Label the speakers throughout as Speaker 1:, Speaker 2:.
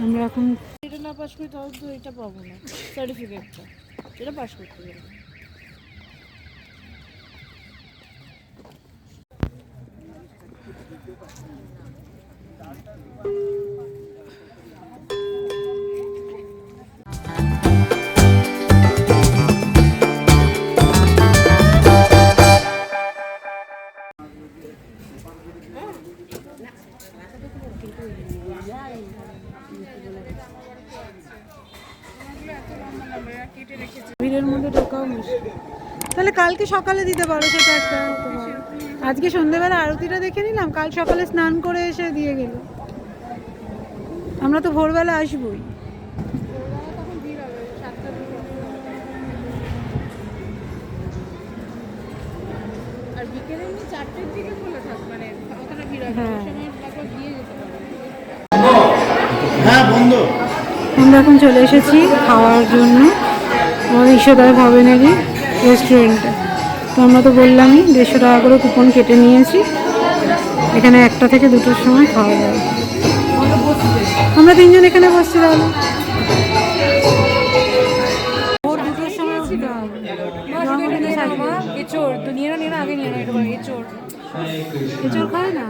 Speaker 1: আমরা এখন
Speaker 2: এটা না পাস করি তাহলে তো এটা পাবো না, সার্টিফিকেটটা এটা পাস করতে গেলে।
Speaker 1: ভিড়ের মধ্যে ঢোকাও মুশকিল। তাহলে কালকে সকালে দিতে পারো, সেটা একটা। আজকে সন্ধ্যেবেলা আরতিটা দেখে নিলাম, কাল সকালে স্নান করে এসে দিয়ে গেল। আমরা তো ভোরবেলা আসবোই।
Speaker 2: আর বিকেলে 4টের দিকে খোলা থাকবে, মানে অতটা ভিড় হবে না, সময় তারপর দিয়ে যেতে পারবে।
Speaker 3: হ্যাঁ বন্ধ।
Speaker 1: আমরা এখন চলে এসেছি খাওয়ার জন্য আমাদের ঈশ্বরদায় ভবেনারি রেস্টুরেন্টে। তো আমরা তো বললামই 150 টাকা করে কুপন কেটে নিয়েছি। এখানে 1টা থেকে 2টোর সময় খাওয়া যাবে। আমরা 3জন এখানে বসছি। তাহলে ভোর 2টোর সময় উঠতে হবে। এঁচোড় তো নিয়ে না, আগে নিয়ে না, এটা এঁচোড়। এঁচোড় খায় না?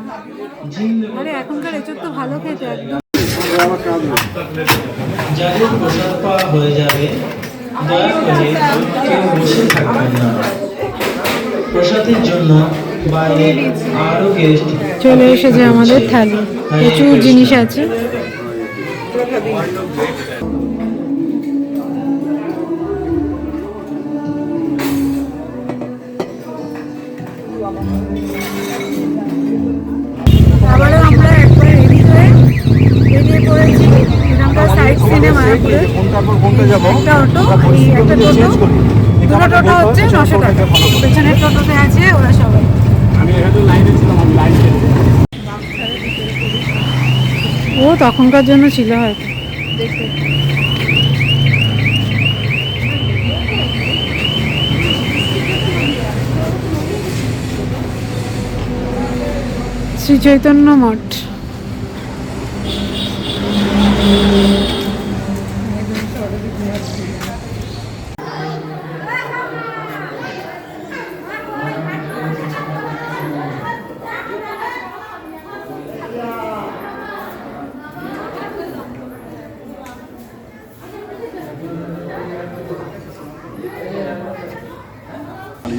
Speaker 1: আরে এখনকার এঁচোড় তো ভালো খেতে একদম।
Speaker 4: যাদের প্রসাদ পাওয়া হয়ে যাবে দয়া করে কেউ বসে থাকবেন না। প্রসাদের জন্য বাইরে আরো গেস্ট
Speaker 1: চলে এসেছে আমাদের থালি, প্রচুর জিনিস আছে। আবারও আমরা একবার রেডি হয়ে বেরিয়ে পড়েছি এখানকার সাইড সিনে মায়াপুরে। একটা অটো, একটা টোটো, দুটো টোটো হচ্ছে 900 টাকা। পেছনের টোটোতে আছে ওরা সবাই। ও তখনকার জন্য ছিল হয়তো। শ্রী চৈতন্য মঠ।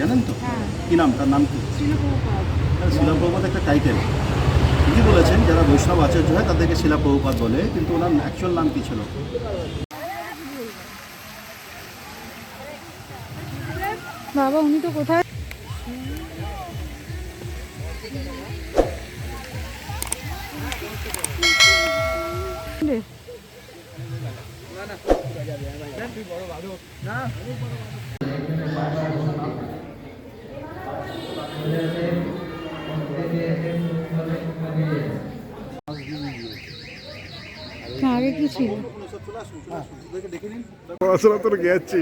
Speaker 3: জানেন তো কি নাম, তার নাম কি? শিলা প্রভুপাদ একটা টাইটেল। ঠিকই বলেছেন, যারা বৈষ্ণব আচার্য হয় তাদেরকে শিলা প্রভুপাদ বলে, কিন্তু ওনার অ্যাকচুয়াল নাম কি ছিল?
Speaker 1: বাবা উনি তো কোথায়? আগে কি ছিল?
Speaker 3: পড়াশোনা তো গেছে।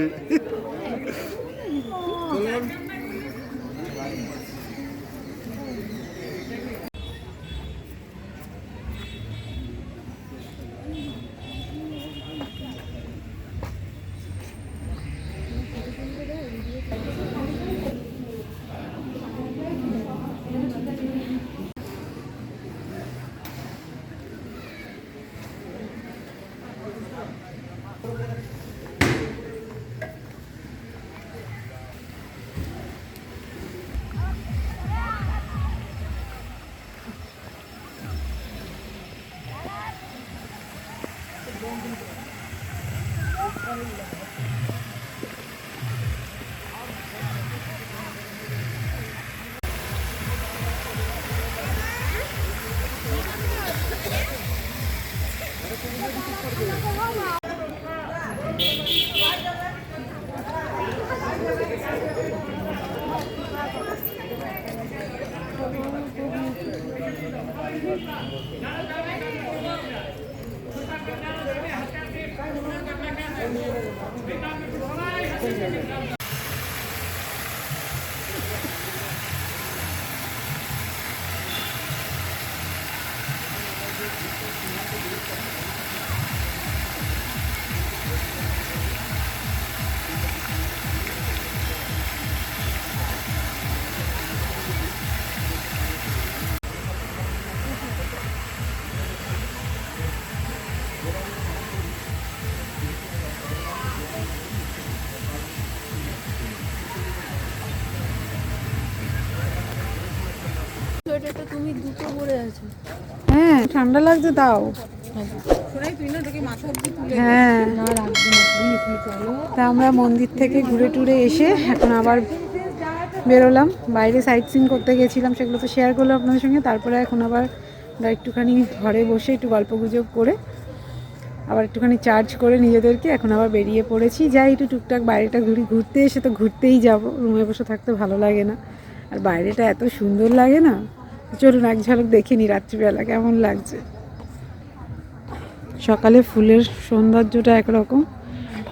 Speaker 2: তুমি দুটো পরে আছো।
Speaker 1: হ্যাঁ ঠান্ডা লাগছে তাও।
Speaker 2: শোনাই তুই না তোকে মাথা অব্দি তুলে
Speaker 1: হ্যাঁ
Speaker 2: না রাখবো না তুমি চলো।
Speaker 1: তা আমরা মন্দির থেকে ঘুরে টুরে এসে এখন আবার বেরোলাম। বাইরে সাইট সিন করতে গেছিলাম, সেগুলো তো শেয়ার করলাম আপনাদের সঙ্গে। তারপরে এখন আবার আমরা একটুখানি ঘরে বসে একটু গল্প গুজব করে আবার একটুখানি চার্জ করে নিজেদেরকে এখন আবার বেরিয়ে পড়েছি। যাই একটু টুকটাক বাইরেটা ঘুরতে এসে তো ঘুরতেই যাব, রুমে বসে থাকতে ভালো লাগে না। আর বাইরেটা এত সুন্দর লাগে না, চলুন এক ঝলক দেখে নিই রাত্রিবেলা কেমন লাগছে। সকালে ফুলের সৌন্দর্যটা একরকম,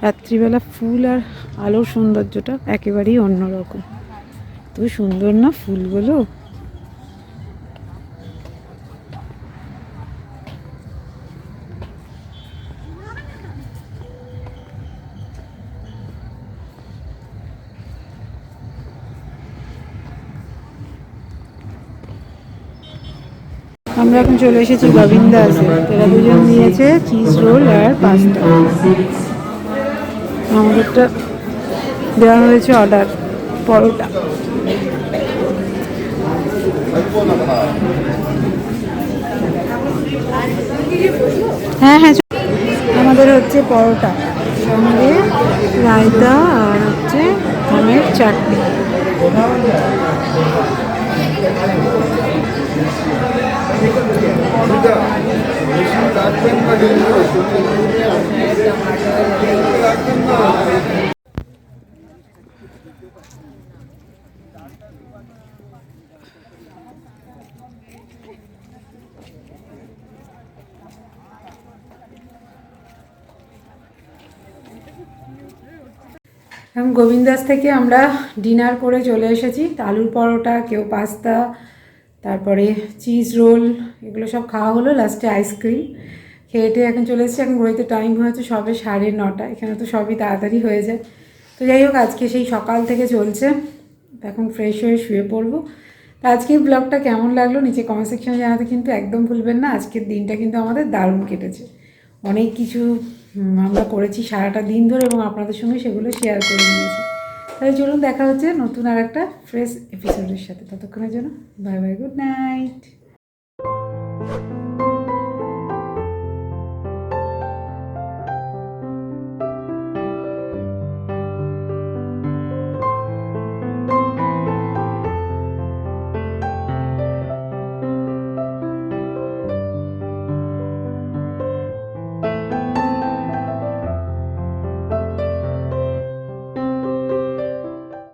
Speaker 1: রাত্রিবেলা ফুল আর আলোর সৌন্দর্যটা একেবারেই অন্যরকম। তো সুন্দর না ফুলগুলো। আমরা এখন চলে এসেছি গোবিন্দাসে। এরা দুজন নিয়েছে চিজ রোল আর পাস্তা। আমাদেরটা দেওয়া হয়েছে অর্ডার পরোটা। হ্যাঁ হ্যাঁ, আমাদের হচ্ছে পরোটা সঙ্গে রায়তা আর হচ্ছে আমের চাটনি। এখন গোবিন্দাস থেকে আমরা ডিনার করে চলে এসেছি। আলুর পরোটা, কেউ পাস্তা, তারপরে চিজ রোল, এগুলো সব খাওয়া হলো। লাস্টে আইসক্রিম খেয়েটে এখন চলে এসেছি। এখন ঘড়িতে টাইম হয়েছে সবে 9:30। এখানে তো সবই তাড়াতাড়ি হয়ে যায়। তো যাই হোক, আজকে সেই সকাল থেকে চলছে। এখন ফ্রেশ হয়ে শুয়ে পড়বো। তো আজকের ব্লগটা কেমন লাগলো নিচে কমেন্ট সেকশনে জানাতে কিন্তু একদম ভুলবেন না। আজকের দিনটা কিন্তু আমাদের দারুণ কেটেছে। অনেক কিছু আমরা করেছি সারাটা দিন ধরে এবং আপনাদের সঙ্গে সেগুলো শেয়ার করে নিয়েছি। তাহলে চলুন দেখা হচ্ছে নতুন আর একটা ফ্রেশ এপিসোডের সাথে। ততক্ষণের জন্য বাই বাই, গুড নাইট।